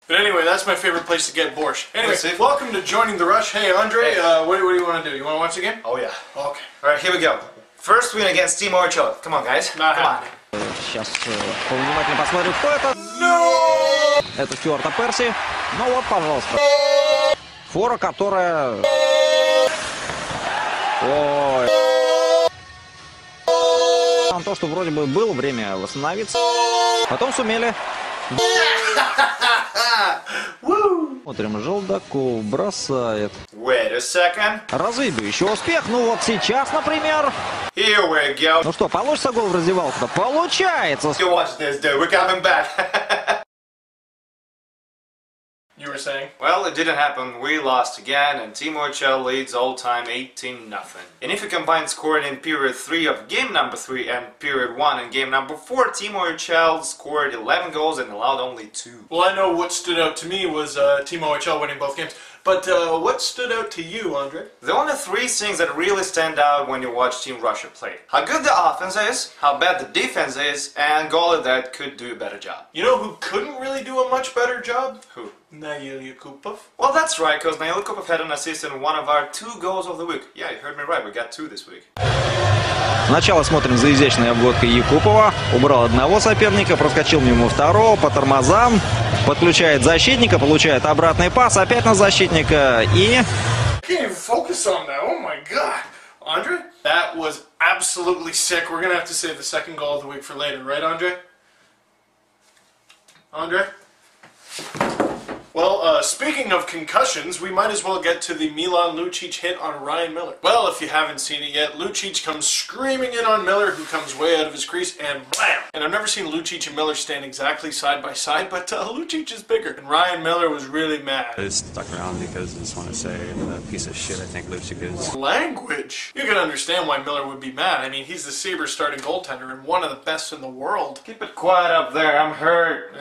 But anyway, that's my favorite place to get borscht. Anyway, welcome to Joining the Rush. Hey, Andre, what do you want to do? You want to watch the game? Oh, yeah. Okay. Alright, here we go. First win against Team Ochoa. Come on, guys. Come on. Сейчас повнимательно посмотрим, кто это. No! Это Стюарта Перси. Ну вот, пожалуйста. Фора, которая... Ой. То, что вроде бы было время восстановиться. Потом сумели. Смотрим, Желдаков бросает. Wait a second. Разыгрывающий успех. Ну вот сейчас, например. Here we go. Ну что, получится гол в раздевалку-то? Получается. You watch this, dude. We're coming back. You were saying? Well, it didn't happen. We lost again, and Team Ochoa leads all time 18-0. And if you combine scoring in period 3 of game number 3 and period 1 in game number 4, Team Ochoa scored 11 goals and allowed only 2. Well, I know what stood out to me was Team OHL winning both games. But what stood out to you, Andre? The only 3 things that really stand out when you watch Team Russia play. How good the offense is, how bad the defense is, and goalie that could do a better job. You know who couldn't really do a much better job? Who? Nail Yakupov. Well, that's right, because Nail Yakupov had an assist in one of our 2 goals of the week. Yeah, you heard me right, we got 2 this week. Сначала смотрим за изящной обводкой Якупова. Убрал одного соперника, проскочил мимо второго, по тормозам. Подключает защитника, получает обратный пас, опять на защитника и... Can't even focus on that. Oh my god. Andre, that was absolutely sick. We're going to have to save the second goal of the week for later, right, Andre? Andre? Well, speaking of concussions, we might as well get to the Milan Lucic hit on Ryan Miller. Well, if you haven't seen it yet, Lucic comes screaming in on Miller, who comes way out of his crease, and blam! And I've never seen Lucic and Miller stand exactly side by side, but Lucic is bigger. And Ryan Miller was really mad. I just stuck around because I just want to say the piece of shit I think Lucic is. Language! You can understand why Miller would be mad. I mean, he's the Sabres starting goaltender and one of the best in the world. Keep it quiet up there, I'm hurt.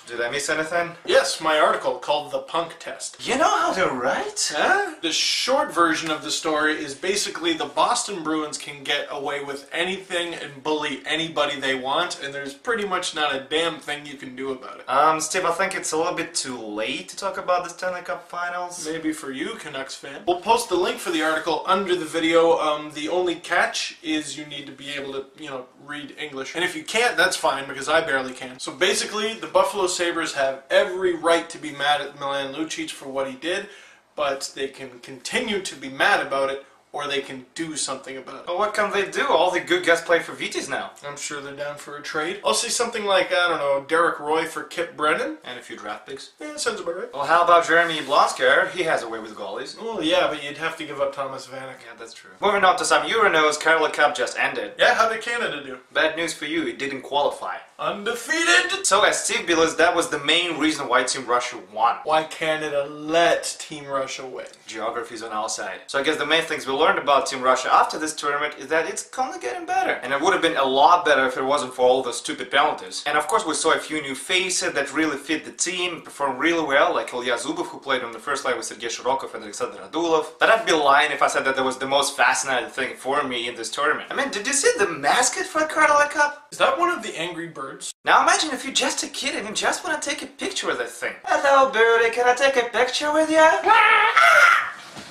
Did I miss anything? Yes, my article called The Punk Test. You know how to write? Huh? The short version of the story is basically the Boston Bruins can get away with anything and bully anybody they want, and there's pretty much not a damn thing you can do about it. Steve, I think it's a little bit too late to talk about the Stanley Cup Finals. Maybe for you, Canucks fan. We'll post the link for the article under the video. The only catch is you need to be able to, read English. And if you can't, that's fine, because I barely can. So basically, the Buffalo Sabres have every right to be mad at Milan Lucic for what he did, but they can continue to be mad about it, or they can do something about it. Well, what can they do? All the good guys play for Vitis now. I'm sure they're down for a trade. I'll see something like, I don't know, Derek Roy for Kip Brennan. And a few draft picks. Yeah, sounds about right. Well, how about Jeremy Blonsker? He has a way with goalies. Well, yeah, but you'd have to give up Thomas Vanek. Yeah, that's true. Moving on to some Euro news, Carolina Cup just ended. Yeah, how did Canada do? Bad news for you, it didn't qualify. Undefeated! So as Steve believes, that was the main reason why Team Russia won. Why Canada let Team Russia win. Geography's on our side. So I guess the main things we learned about Team Russia after this tournament is that it's kinda getting better. And it would have been a lot better if it wasn't for all the stupid penalties. And of course we saw a few new faces that really fit the team, performed really well, like Ilya Zubov, who played on the first line with Sergei Shirokov and Alexander Radulov. But I'd be lying if I said that was the most fascinating thing for me in this tournament. I mean, did you see the mascot for the Carolina Cup? Is that one of the Angry Birds? Now imagine if you're just a kid and you just want to take a picture with that thing. Hello, birdie, can I take a picture with you?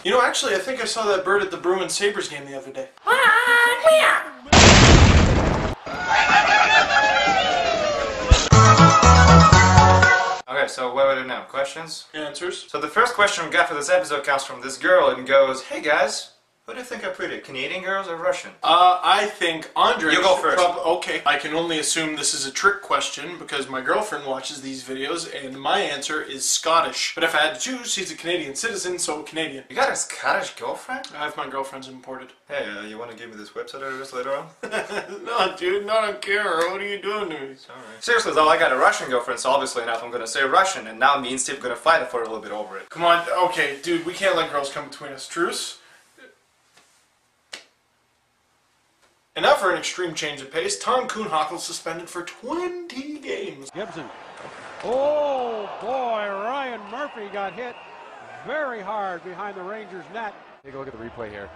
You know, actually, I think I saw that bird at the Bruins-Sabres game the other day. Okay, so what do we do now? Questions? Answers? So the first question we got for this episode comes from this girl and goes, hey guys, who do you think are prettier, Canadian girls or Russian? I think Andre... You go first. Okay, I can only assume this is a trick question because my girlfriend watches these videos and my answer is Scottish. But if I had to choose, she's a Canadian citizen, so Canadian. You got a Scottish girlfriend? I have my girlfriend's imported. Hey, you want to give me this website address later on? No, dude, not on camera. What are you doing to me? Sorry. Seriously though, I got a Russian girlfriend, so obviously enough I'm gonna say Russian, and now me and Steve are gonna fight for a little bit over it. Come on, okay, dude, we can't let girls come between us. Truce? And now for an extreme change of pace, Tom Kuhnhackl suspended for 20 games. Gibson. Oh boy, Ryan Murphy got hit very hard behind the Rangers net. Take a look at the replay here.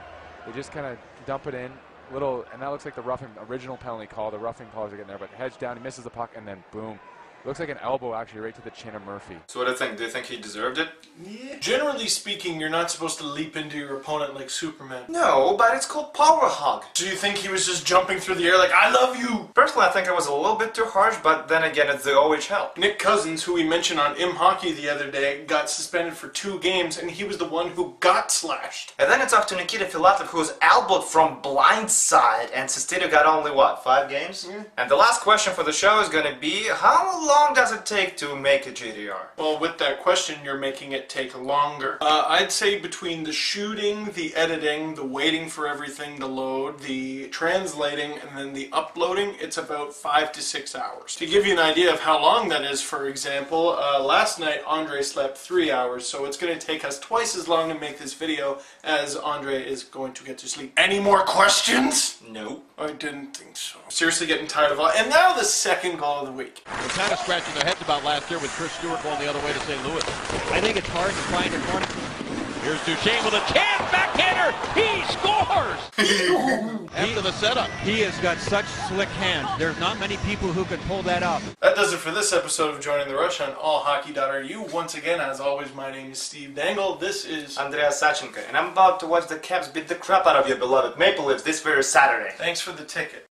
They just kind of dump it in, and that looks like the roughing, original penalty call. The roughing calls are getting there, but hedge down, he misses the puck, and then boom. Looks like an elbow actually right to the chin of Murphy. So what do you think? Do you think he deserved it? Yeah. Generally speaking, you're not supposed to leap into your opponent like Superman. No, but it's called power hug. Do you think he was just jumping through the air like, I love you? Personally, I think it was a little bit too harsh, but then again, it's the OHL. Nick Cousins, who we mentioned on Hockey the other day, got suspended for 2 games, and he was the one who got slashed. And then it's up to Nikita Filatov, who was elbowed from blindside, and Sestito got only, what, 5 games? Yeah. And the last question for the show is going to be, how long does it take to make a GDR? Well, with that question, you're making it take longer. I'd say between the shooting, the editing, the waiting for everything to load, the translating, and then the uploading, it's about 5 to 6 hours. To give you an idea of how long that is, for example, last night Andre slept 3 hours, so it's going to take us twice as long to make this video as Andre is going to get to sleep. Any more questions? No. I didn't think so. Seriously getting tired of all. And now the second goal of the week. They're kind of scratching their heads about last year with Chris Stewart going the other way to St. Louis. I think it's hard to find a corner. Here's Duchesne with a chance, backhander, he scores! After the setup. He has got such slick hands. There's not many people who can pull that up. That does it for this episode of Joining the Rush on allhockey.ru. Once again, as always, my name is Steve Dangle. This is Andreas Sachenko, and I'm about to watch the Caps beat the crap out of your beloved Maple Leafs this very Saturday. Thanks for the ticket.